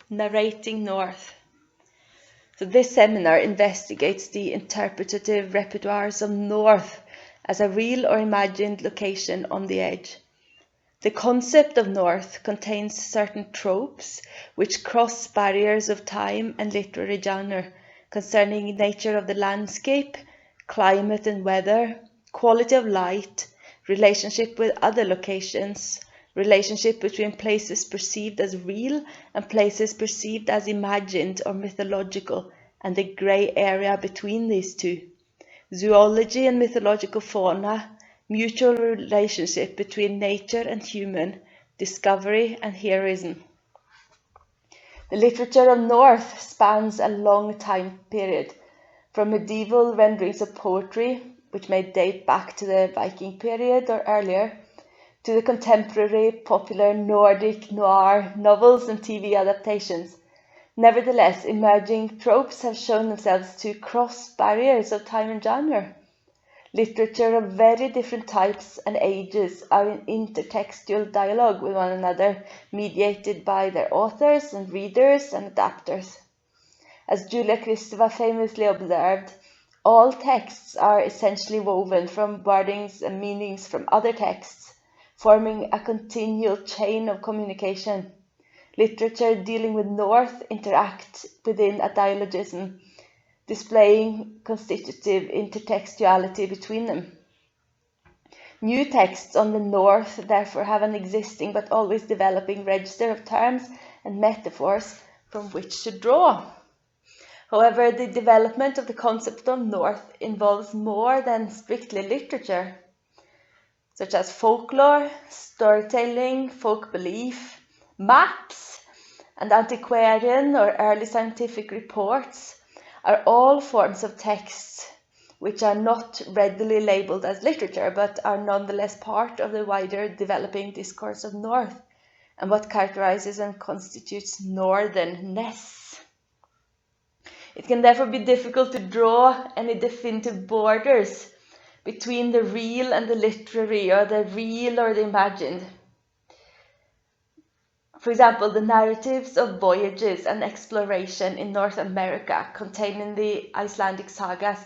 Narrating North. So this seminar investigates the interpretative repertoires of North as a real or imagined location on the edge. The concept of North contains certain tropes which cross barriers of time and literary genre concerning nature of the landscape, climate and weather, quality of light, relationship with other locations, relationship between places perceived as real and places perceived as imagined or mythological, and the grey area between these two, zoology and mythological fauna, mutual relationship between nature and human, discovery and heroism. The literature of North spans a long time period, from medieval renderings of poetry, which may date back to the Viking period or earlier, to the contemporary popular Nordic noir novels and TV adaptations. Nevertheless, emerging tropes have shown themselves to cross barriers of time and genre. Literature of very different types and ages are in intertextual dialogue with one another, mediated by their authors and readers and adapters. As Julia Kristeva famously observed, all texts are essentially woven from wordings and meanings from other texts, forming a continual chain of communication. Literature dealing with North interact within a dialogism, displaying constitutive intertextuality between them. New texts on the North therefore have an existing but always developing register of terms and metaphors from which to draw. However, the development of the concept of North involves more than strictly literature, such as folklore, storytelling, folk belief, maps, and antiquarian or early scientific reports are all forms of texts which are not readily labeled as literature, but are nonetheless part of the wider developing discourse of North and what characterizes and constitutes northernness. It can therefore be difficult to draw any definitive borders between the real and the literary, or the real or the imagined. For example, the narratives of voyages and exploration in North America contained in the Icelandic sagas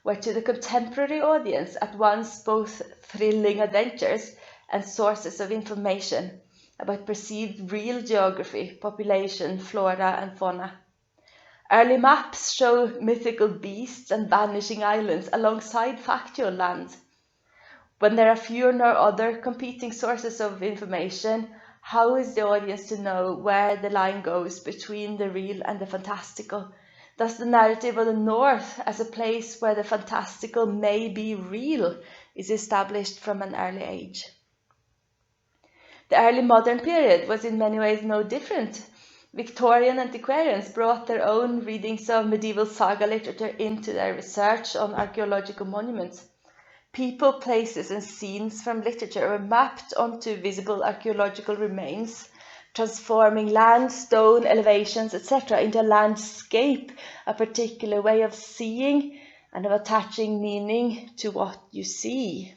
were to the contemporary audience at once both thrilling adventures and sources of information about perceived real geography, population, flora and fauna. Early maps show mythical beasts and vanishing islands alongside factual lands. When there are fewer nor other competing sources of information, how is the audience to know where the line goes between the real and the fantastical? Thus, the narrative of the North as a place where the fantastical may be real is established from an early age. The early modern period was in many ways no different. Victorian antiquarians brought their own readings of medieval saga literature into their research on archaeological monuments. People, places and scenes from literature were mapped onto visible archaeological remains, transforming land, stone, elevations, etc. into a landscape, a particular way of seeing and of attaching meaning to what you see.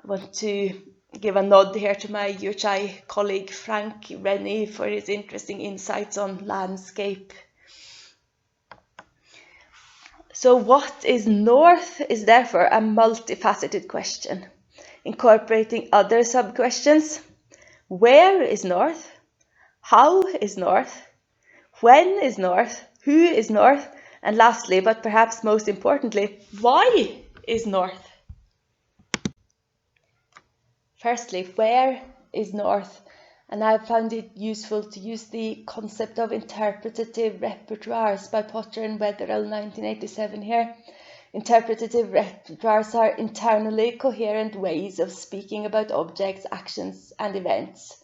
I want to give a nod here to my UHI colleague Frank Rennie for his interesting insights on landscape. So what is North is therefore a multifaceted question, incorporating other sub-questions. Where is North? How is North? When is North? Who is North? And lastly, but perhaps most importantly, why is North? Firstly, where is North? And I found it useful to use the concept of interpretative repertoires by Potter and Wetherell 1987 here. Interpretative repertoires are internally coherent ways of speaking about objects, actions, and events.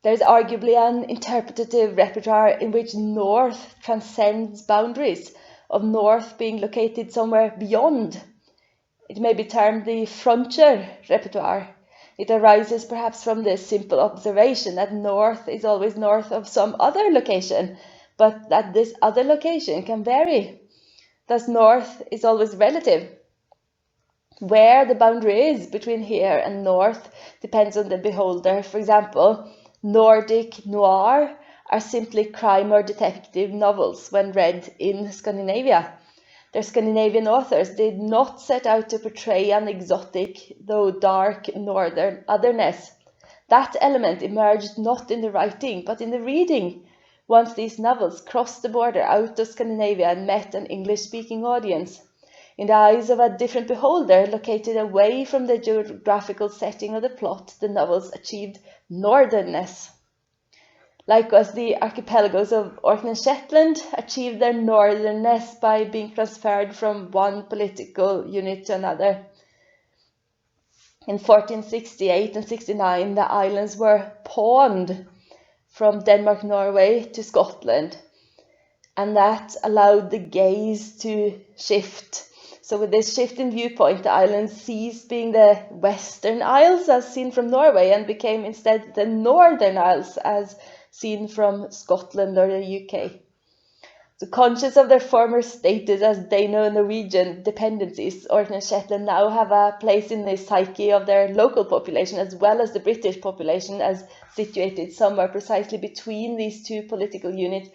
There is arguably an interpretative repertoire in which North transcends boundaries, of North being located somewhere beyond. It may be termed the frontier repertoire. It arises perhaps from the simple observation that North is always north of some other location, but that this other location can vary. Thus, North is always relative. Where the boundary is between here and North depends on the beholder. For example, Nordic noir are simply crime or detective novels when read in Scandinavia. Their Scandinavian authors did not set out to portray an exotic, though dark, northern otherness. That element emerged not in the writing, but in the reading, once these novels crossed the border out of Scandinavia and met an English-speaking audience. In the eyes of a different beholder, located away from the geographical setting of the plot, the novels achieved northernness. Likewise, the archipelagos of Orkney and Shetland achieved their northernness by being transferred from one political unit to another. In 1468 and 69, the islands were pawned from Denmark, Norway to Scotland, and that allowed the gaze to shift. So with this shift in viewpoint, the islands ceased being the Western Isles as seen from Norway and became instead the Northern Isles as seen from Scotland or the UK. So conscious of their former status as Dano-Norwegian dependencies, Orkney and Shetland now have a place in the psyche of their local population as well as the British population, as situated somewhere precisely between these two political units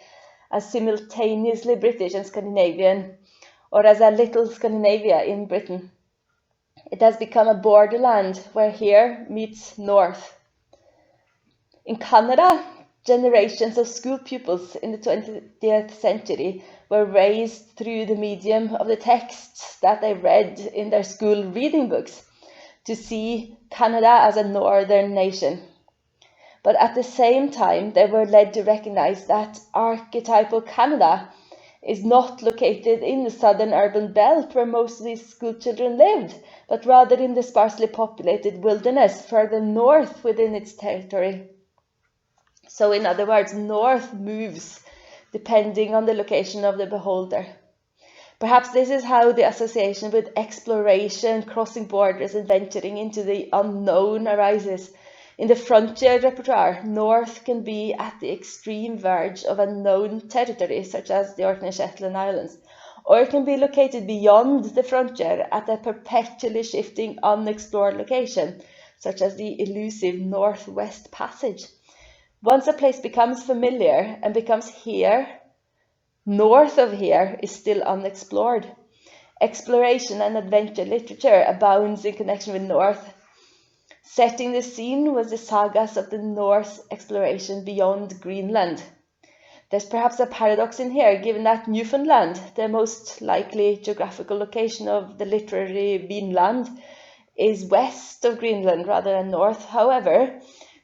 as simultaneously British and Scandinavian, or as a little Scandinavia in Britain. It has become a borderland where here meets north. In Canada, generations of school pupils in the 20th century were raised through the medium of the texts that they read in their school reading books to see Canada as a northern nation. But at the same time, they were led to recognize that archetypal Canada is not located in the southern urban belt where most of these school children lived, but rather in the sparsely populated wilderness further north within its territory. So in other words, north moves depending on the location of the beholder. Perhaps this is how the association with exploration, crossing borders and venturing into the unknown arises. In the frontier repertoire, north can be at the extreme verge of unknown territory, such as the Orkney and Shetland Islands, or it can be located beyond the frontier at a perpetually shifting unexplored location, such as the elusive Northwest Passage. Once a place becomes familiar and becomes here, north of here is still unexplored. Exploration and adventure literature abounds in connection with north. Setting the scene was the sagas of the Norse exploration beyond Greenland. There's perhaps a paradox in here, given that Newfoundland, the most likely geographical location of the literary Vinland, is west of Greenland rather than north. However,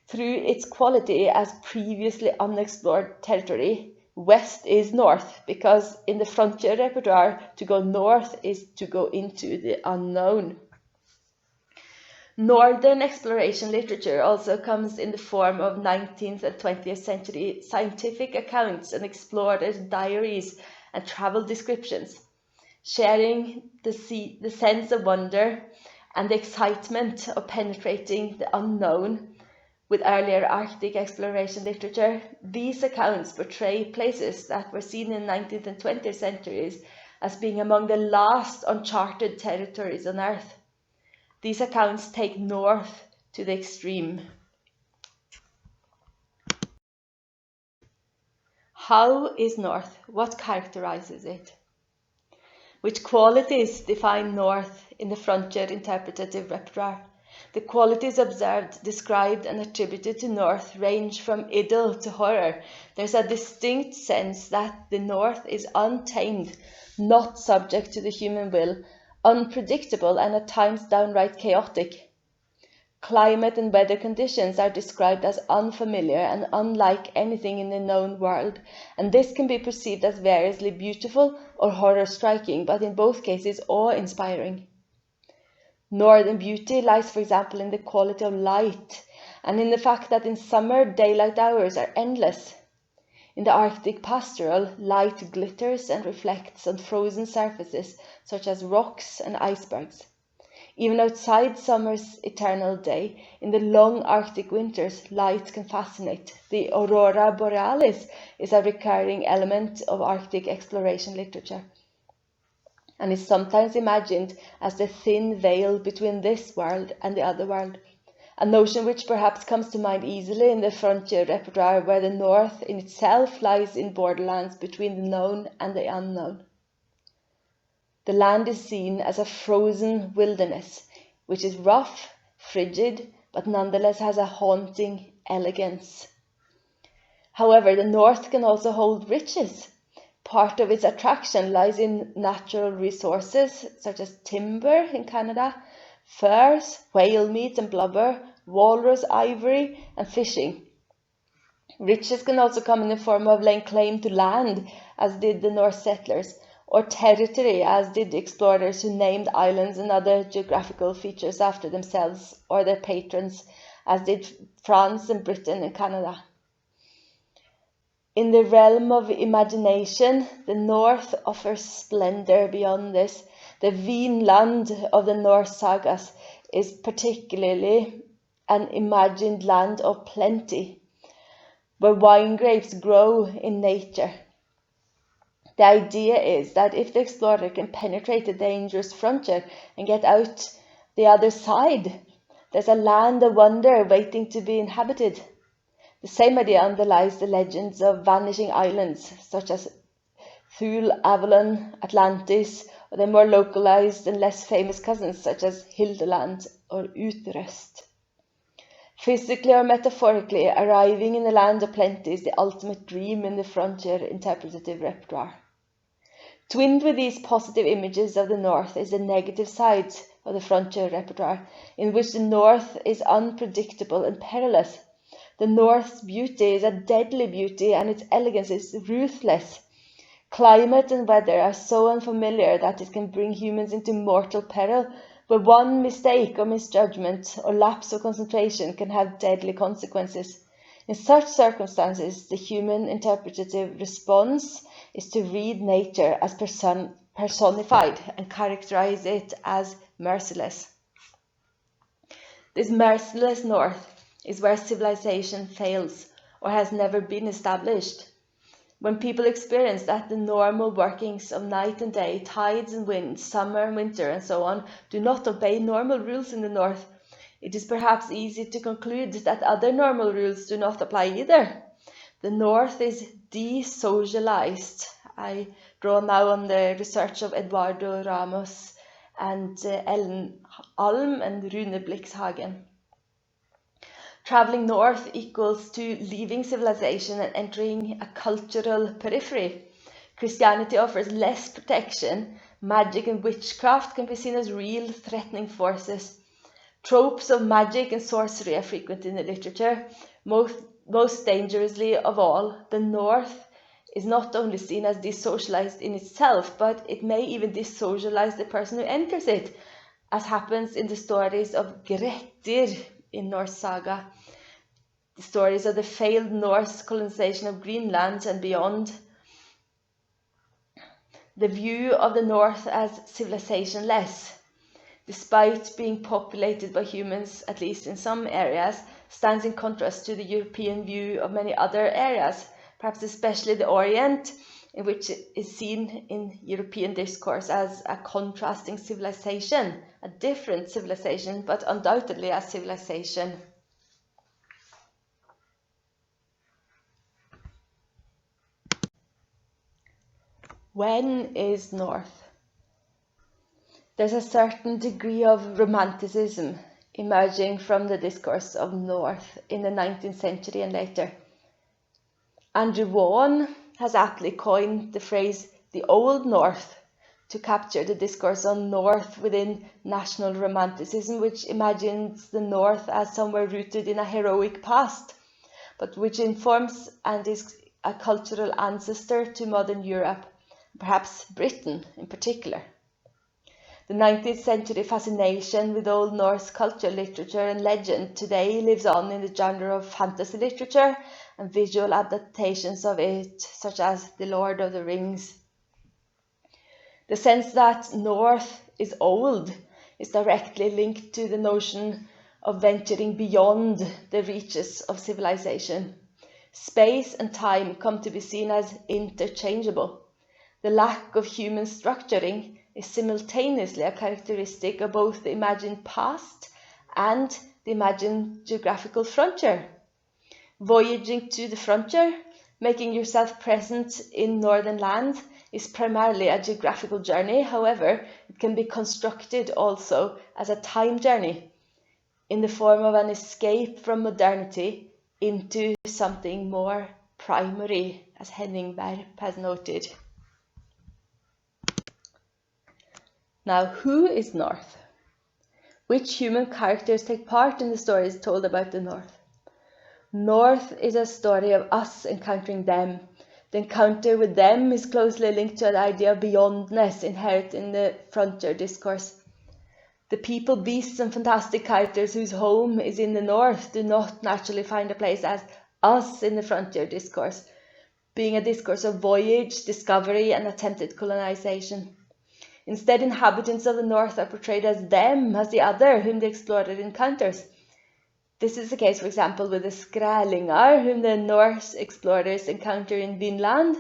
through its quality as previously unexplored territory, west is north, because in the frontier repertoire, to go north is to go into the unknown. Northern exploration literature also comes in the form of 19th and 20th century scientific accounts and explorers' diaries and travel descriptions, sharing the sense of wonder and the excitement of penetrating the unknown. With earlier Arctic exploration literature, these accounts portray places that were seen in 19th and 20th centuries as being among the last uncharted territories on Earth. These accounts take north to the extreme. How is north? What characterizes it? Which qualities define north in the frontier interpretative repertoire? The qualities observed, described and attributed to north range from idyll to horror. There's a distinct sense that the north is untamed, not subject to the human will, unpredictable and at times downright chaotic. Climate and weather conditions are described as unfamiliar and unlike anything in the known world, and this can be perceived as variously beautiful or horror-striking, but in both cases awe-inspiring. Northern beauty lies, for example, in the quality of light, and in the fact that in summer daylight hours are endless. In the Arctic pastoral, light glitters and reflects on frozen surfaces such as rocks and icebergs. Even outside summer's eternal day, in the long Arctic winters, light can fascinate. The aurora borealis is a recurring element of Arctic exploration literature, and is sometimes imagined as the thin veil between this world and the other world, a notion which perhaps comes to mind easily in the frontier repertoire, where the North in itself lies in borderlands between the known and the unknown. The land is seen as a frozen wilderness, which is rough, frigid, but nonetheless has a haunting elegance. However, the North can also hold riches. Part of its attraction lies in natural resources such as timber in Canada, furs, whale meat and blubber, walrus ivory, and fishing. Riches can also come in the form of laying claim to land, as did the Norse settlers, or territory, as did the explorers who named islands and other geographical features after themselves or their patrons, as did France and Britain and Canada. In the realm of imagination, the North offers splendor beyond this. The Vinland of the Norse sagas is particularly an imagined land of plenty, where wine grapes grow in nature. The idea is that if the explorer can penetrate the dangerous frontier and get out the other side, there's a land of wonder waiting to be inhabited. The same idea underlies the legends of vanishing islands, such as Thule, Avalon, Atlantis, or their more localized and less famous cousins, such as Hildeland or Utrøst. Physically or metaphorically, arriving in the land of plenty is the ultimate dream in the frontier interpretative repertoire. Twinned with these positive images of the North is the negative side of the frontier repertoire, in which the North is unpredictable and perilous. The North's beauty is a deadly beauty, and its elegance is ruthless. Climate and weather are so unfamiliar that it can bring humans into mortal peril, where one mistake or misjudgment or lapse of concentration can have deadly consequences. In such circumstances, the human interpretative response is to read nature as personified and characterize it as merciless. This merciless North is where civilization fails or has never been established. When people experience that the normal workings of night and day, tides and winds, summer and winter and so on, do not obey normal rules in the North, it is perhaps easy to conclude that other normal rules do not apply either. The North is desocialized. I draw now on the research of Eduardo Ramos and Ellen Alm and Rune Blixhagen. Traveling north equals to leaving civilization and entering a cultural periphery. Christianity offers less protection. Magic and witchcraft can be seen as real threatening forces. Tropes of magic and sorcery are frequent in the literature. Most dangerously of all, the North is not only seen as desocialized in itself, but it may even desocialize the person who enters it, as happens in the stories of Grettir in Norse saga, the stories of the failed Norse colonization of Greenland and beyond. The view of the North as civilizationless, despite being populated by humans, at least in some areas, stands in contrast to the European view of many other areas, perhaps especially the Orient, in which it is seen in European discourse as a contrasting civilization, a different civilization, but undoubtedly a civilization. When is North? There's a certain degree of romanticism emerging from the discourse of North in the 19th century and later. Andrew Vaughan has aptly coined the phrase the Old North to capture the discourse on North within national romanticism, which imagines the North as somewhere rooted in a heroic past, but which informs and is a cultural ancestor to modern Europe, perhaps Britain in particular. The 19th century fascination with Old Norse culture, literature and legend today lives on in the genre of fantasy literature and visual adaptations of it, such as The Lord of the Rings. The sense that North is old is directly linked to the notion of venturing beyond the reaches of civilization. Space and time come to be seen as interchangeable. The lack of human structuring is simultaneously a characteristic of both the imagined past and the imagined geographical frontier. Voyaging to the frontier, making yourself present in northern land, is primarily a geographical journey. However, it can be constructed also as a time journey in the form of an escape from modernity into something more primary, as Henning Berg has noted. Now, who is North? Which human characters take part in the stories told about the North? North is a story of us encountering them. The encounter with them is closely linked to the idea of beyondness inherent in the frontier discourse. The people, beasts and fantastic characters whose home is in the North do not naturally find a place as us in the frontier discourse, being a discourse of voyage, discovery and attempted colonization. Instead, inhabitants of the North are portrayed as them, as the other whom the explorer encounters. This is the case, for example, with the Skrælingar, whom the Norse explorers encounter in Vinland,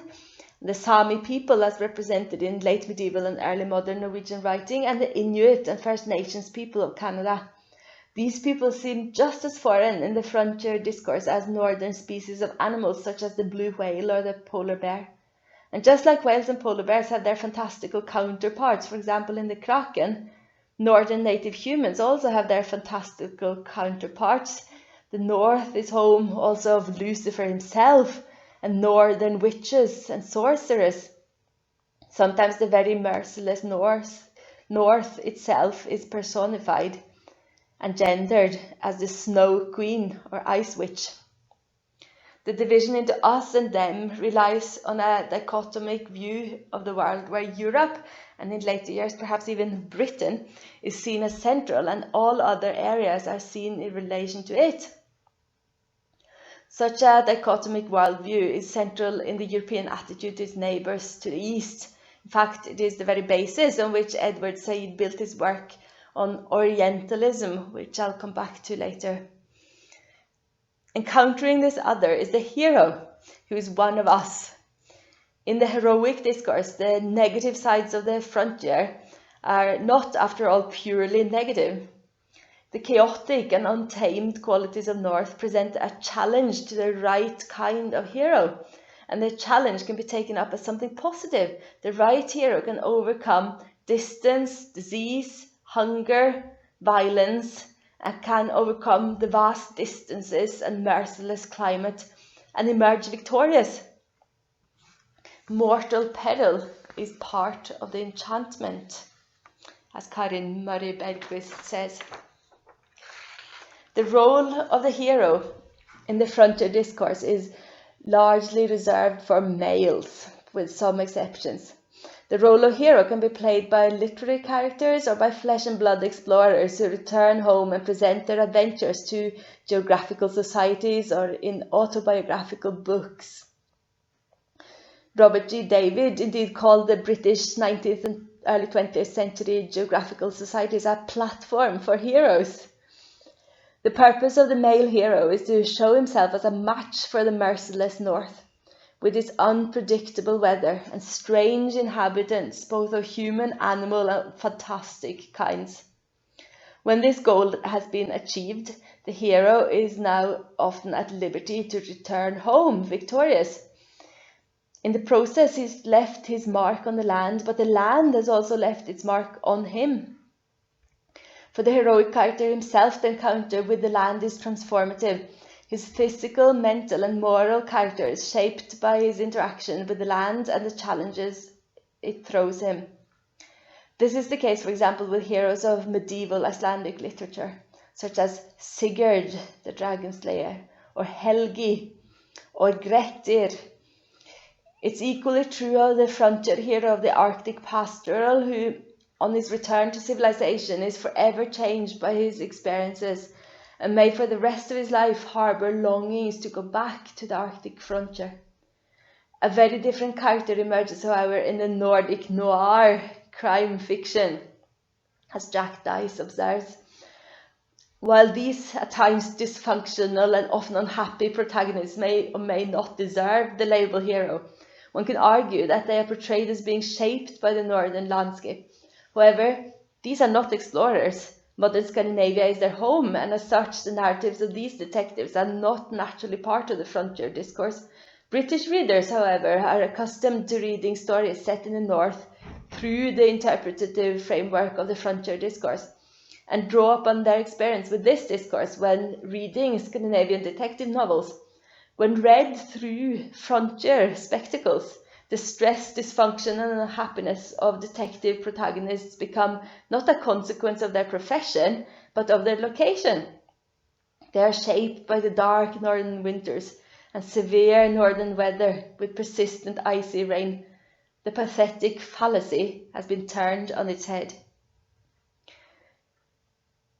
the Sami people as represented in late medieval and early modern Norwegian writing, and the Inuit and First Nations people of Canada. These people seem just as foreign in the frontier discourse as northern species of animals such as the blue whale or the polar bear. And just like whales and polar bears have their fantastical counterparts, for example in the Kraken, northern native humans also have their fantastical counterparts. The North is home also of Lucifer himself, and northern witches and sorcerers. Sometimes the very merciless North itself is personified and gendered as the Snow Queen or Ice Witch. The division into us and them relies on a dichotomic view of the world where Europe, and in later years perhaps even Britain, is seen as central and all other areas are seen in relation to it. Such a dichotomic worldview is central in the European attitude to its neighbours to the east. In fact, it is the very basis on which Edward Said built his work on Orientalism, which I'll come back to later. Encountering this other is the hero, who is one of us. In the heroic discourse, the negative sides of the frontier are not, after all, purely negative. The chaotic and untamed qualities of North present a challenge to the right kind of hero, and the challenge can be taken up as something positive. The right hero can overcome distance, disease, hunger, violence, and can overcome the vast distances and merciless climate and emerge victorious. Mortal peril is part of the enchantment, as Karin Murray Bergqvist says. The role of the hero in the frontier discourse is largely reserved for males, with some exceptions. The role of hero can be played by literary characters or by flesh and blood explorers who return home and present their adventures to geographical societies or in autobiographical books. Robert G. David indeed called the British 19th and early 20th century geographical societies a platform for heroes. The purpose of the male hero is to show himself as a match for the merciless North, with its unpredictable weather and strange inhabitants, both of human, animal and fantastic kinds. When this goal has been achieved, the hero is now often at liberty to return home victorious. In the process, he's left his mark on the land, but the land has also left its mark on him. For the heroic character himself, the encounter with the land is transformative. His physical, mental and moral character is shaped by his interaction with the land and the challenges it throws him. This is the case, for example, with heroes of medieval Icelandic literature, such as Sigurd, the dragon slayer, or Helgi, or Grettir. It's equally true of the frontier hero of the Arctic pastoral, who, on his return to civilization, is forever changed by his experiences and may for the rest of his life harbour longings to go back to the Arctic frontier. A very different character emerges, however, in the Nordic noir crime fiction, as Jack Dice observes. While these at times dysfunctional and often unhappy protagonists may or may not deserve the label hero, one can argue that they are portrayed as being shaped by the northern landscape. However, these are not explorers. Modern Scandinavia is their home, and as such, the narratives of these detectives are not naturally part of the frontier discourse. British readers, however, are accustomed to reading stories set in the North through the interpretative framework of the frontier discourse, and draw upon their experience with this discourse when reading Scandinavian detective novels. When read through frontier spectacles, the stress, dysfunction, and unhappiness of detective protagonists become not a consequence of their profession, but of their location. They are shaped by the dark northern winters and severe northern weather with persistent icy rain. The pathetic fallacy has been turned on its head.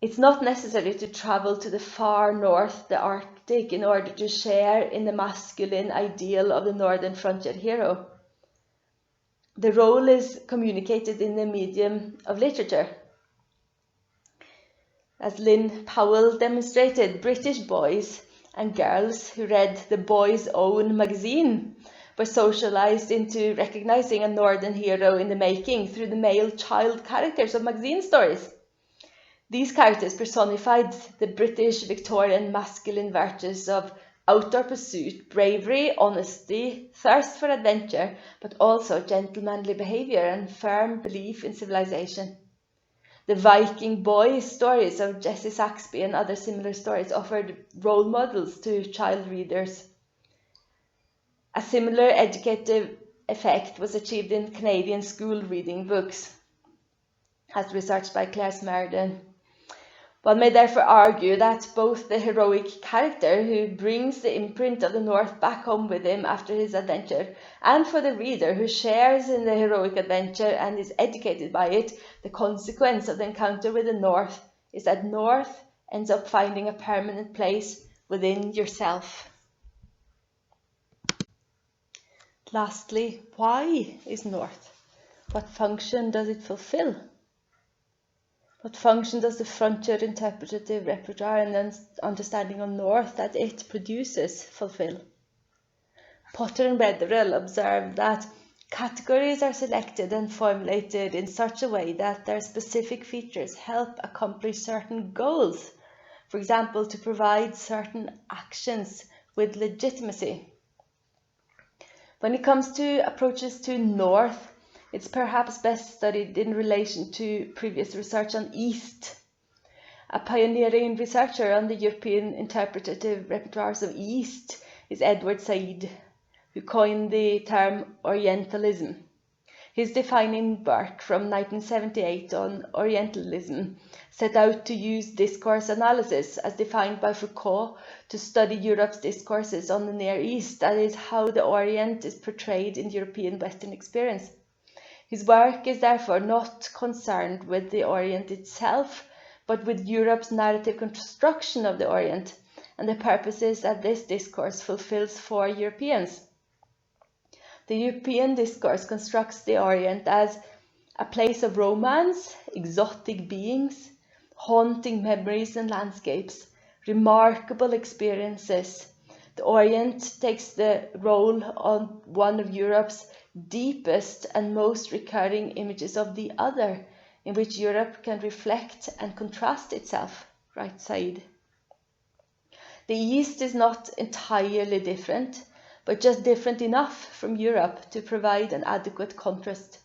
It's not necessary to travel to the far north, the Arctic, in order to share in the masculine ideal of the northern frontier hero. The role is communicated in the medium of literature. As Lynn Powell demonstrated, British boys and girls who read the Boys' Own magazine were socialized into recognizing a northern hero in the making through the male child characters of magazine stories. These characters personified the British Victorian masculine virtues of outdoor pursuit, bravery, honesty, thirst for adventure, but also gentlemanly behavior and firm belief in civilization. The Viking boy stories of Jesse Saxby and other similar stories offered role models to child readers. A similar educative effect was achieved in Canadian school reading books, as researched by Claire Smerdon. One may therefore argue that both the heroic character who brings the imprint of the North back home with him after his adventure, and for the reader who shares in the heroic adventure and is educated by it, the consequence of the encounter with the North is that North ends up finding a permanent place within yourself. Lastly, why is North? What function does it fulfill? What function does the frontier interpretative repertoire and understanding of North that it produces fulfill? Potter and Wetherell observed that categories are selected and formulated in such a way that their specific features help accomplish certain goals, for example, to provide certain actions with legitimacy. When it comes to approaches to North, it's perhaps best studied in relation to previous research on East. A pioneering researcher on the European interpretative repertoires of East is Edward Said, who coined the term Orientalism. His defining work from 1978 on Orientalism set out to use discourse analysis as defined by Foucault to study Europe's discourses on the Near East, that is, how the Orient is portrayed in European Western experience. His work is therefore not concerned with the Orient itself, but with Europe's narrative construction of the Orient and the purposes that this discourse fulfills for Europeans. The European discourse constructs the Orient as a place of romance, exotic beings, haunting memories and landscapes, remarkable experiences. The Orient takes the role on one of Europe's deepest and most recurring images of the other, in which Europe can reflect and contrast itself, writes Said. The East is not entirely different, but just different enough from Europe to provide an adequate contrast.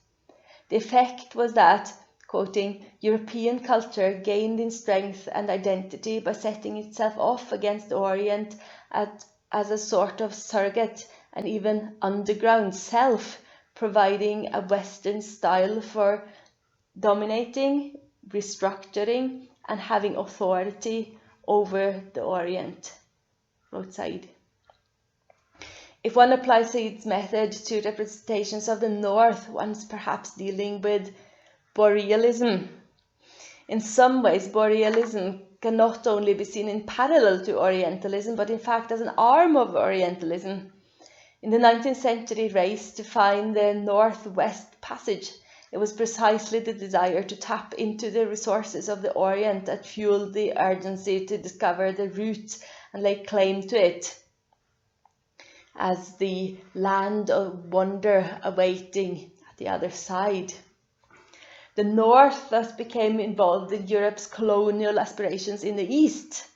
The effect was that, quoting, European culture gained in strength and identity by setting itself off against the Orient as a sort of surrogate and even underground self, providing a Western style for dominating, restructuring, and having authority over the Orient, wrote Said. If one applies Said's method to representations of the North, one's perhaps dealing with Borealism. In some ways, Borealism can not only be seen in parallel to Orientalism, but in fact as an arm of Orientalism. In the 19th century race to find the Northwest Passage, it was precisely the desire to tap into the resources of the Orient that fueled the urgency to discover the route and lay claim to it as the land of wonder awaiting at the other side. The North thus became involved in Europe's colonial aspirations in the East.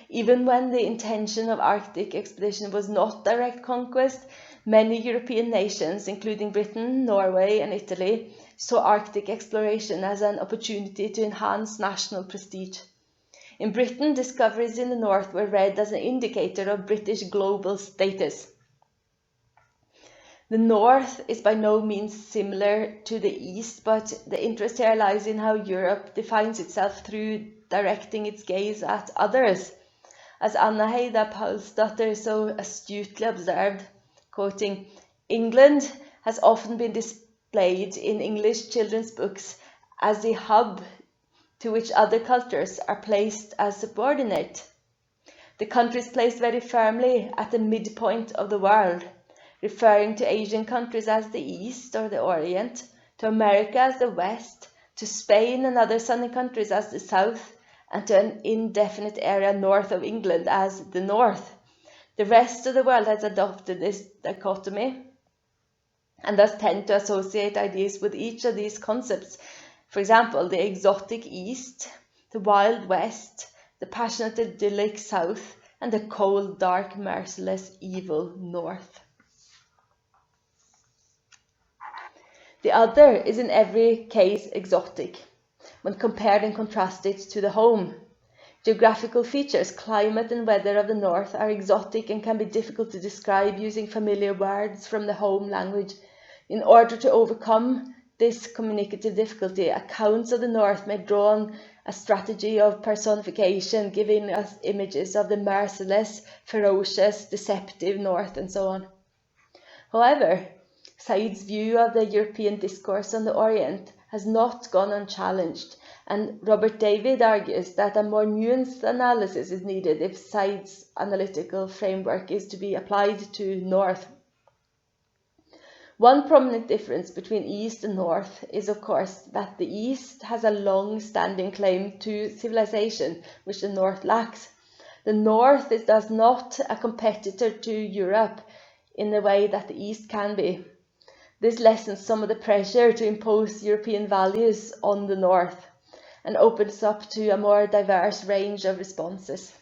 Even when the intention of Arctic expedition was not direct conquest, many European nations, including Britain, Norway, and Italy, saw Arctic exploration as an opportunity to enhance national prestige. In Britain, discoveries in the North were read as an indicator of British global status. The North is by no means similar to the East, but the interest here lies in how Europe defines itself through directing its gaze at others. As Anna Heida Paulsdottir so astutely observed, quoting, "England has often been displayed in English children's books as the hub to which other cultures are placed as subordinate. The country is placed very firmly at the midpoint of the world, referring to Asian countries as the East or the Orient, to America as the West, to Spain and other sunny countries as the South, and to an indefinite area north of England as the North. The rest of the world has adopted this dichotomy and thus tend to associate ideas with each of these concepts. For example, the exotic East, the wild West, the passionate idyllic South, and the cold, dark, merciless, evil North." The other is in every case exotic, when compared and contrasted to the home. Geographical features, climate and weather of the North are exotic and can be difficult to describe using familiar words from the home language. In order to overcome this communicative difficulty, accounts of the North may draw on a strategy of personification, giving us images of the merciless, ferocious, deceptive North, and so on. However, Said's view of the European discourse on the Orient has not gone unchallenged, and Robert David argues that a more nuanced analysis is needed if Said's analytical framework is to be applied to North. One prominent difference between East and North is, of course, that the East has a long-standing claim to civilization, which the North lacks. The North is thus not a competitor to Europe in the way that the East can be. This lessens some of the pressure to impose European values on the North and opens up to a more diverse range of responses.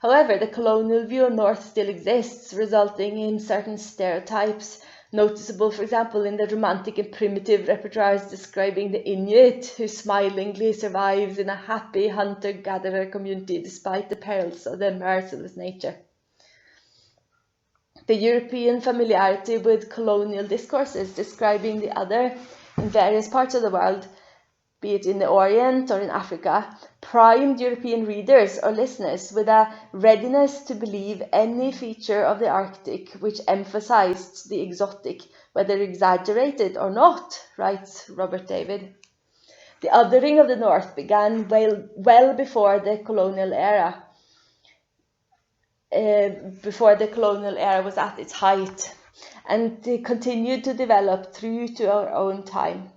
However, the colonial view of North still exists, resulting in certain stereotypes, noticeable, for example, in the romantic and primitive repertoires describing the Inuit, who smilingly survives in a happy hunter-gatherer community despite the perils of their merciless nature. The European familiarity with colonial discourses describing the other in various parts of the world, be it in the Orient or in Africa, primed European readers or listeners with a readiness to believe any feature of the Arctic which emphasized the exotic, whether exaggerated or not, writes Robert David. The othering of the North began well before the colonial era. Before the colonial era was at its height, and they continued to develop through to our own time.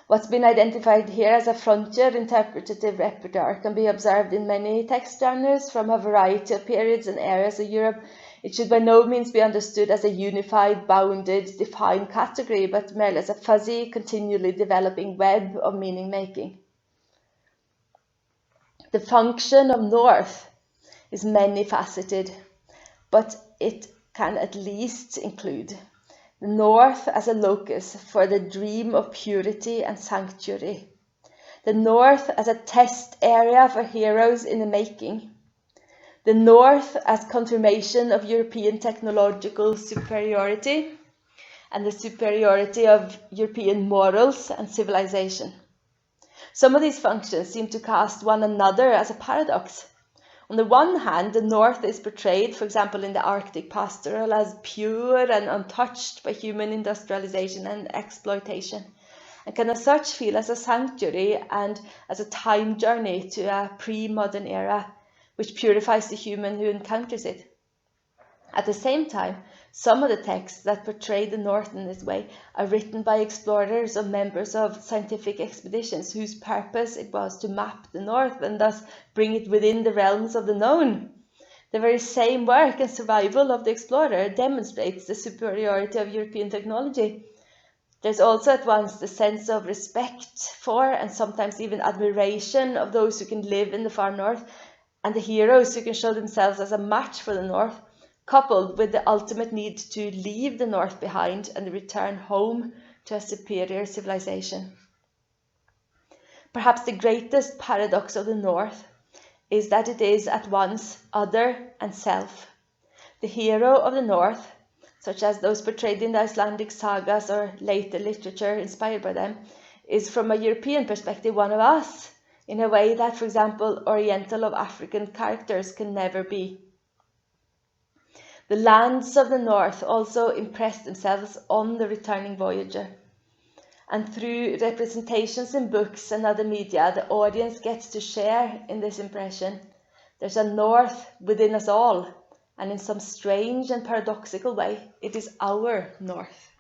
What's been identified here as a frontier interpretative repertoire can be observed in many text genres from a variety of periods and eras of Europe. It should by no means be understood as a unified, bounded, defined category, but merely as a fuzzy, continually developing web of meaning-making. The function of North is many-faceted, but it can at least include the North as a locus for the dream of purity and sanctuary, the North as a test area for heroes in the making, the North as confirmation of European technological superiority, and the superiority of European morals and civilization. Some of these functions seem to cast one another as a paradox. On the one hand, the North is portrayed, for example, in the Arctic pastoral as pure and untouched by human industrialization and exploitation, and can as such feel as a sanctuary and as a time journey to a pre-modern era, which purifies the human who encounters it. At the same time, some of the texts that portray the North in this way are written by explorers or members of scientific expeditions whose purpose it was to map the North and thus bring it within the realms of the known. The very same work and survival of the explorer demonstrates the superiority of European technology. There's also at once the sense of respect for and sometimes even admiration of those who can live in the far north and the heroes who can show themselves as a match for the north, coupled with the ultimate need to leave the north behind and return home to a superior civilization. Perhaps the greatest paradox of the north is that it is at once other and self. The hero of the north, such as those portrayed in the Icelandic sagas or later literature inspired by them, is from a European perspective one of us, in a way that, for example, Oriental or African characters can never be. The lands of the north also impress themselves on the returning voyager. And through representations in books and other media, the audience gets to share in this impression. There's a north within us all, and in some strange and paradoxical way, it is our north.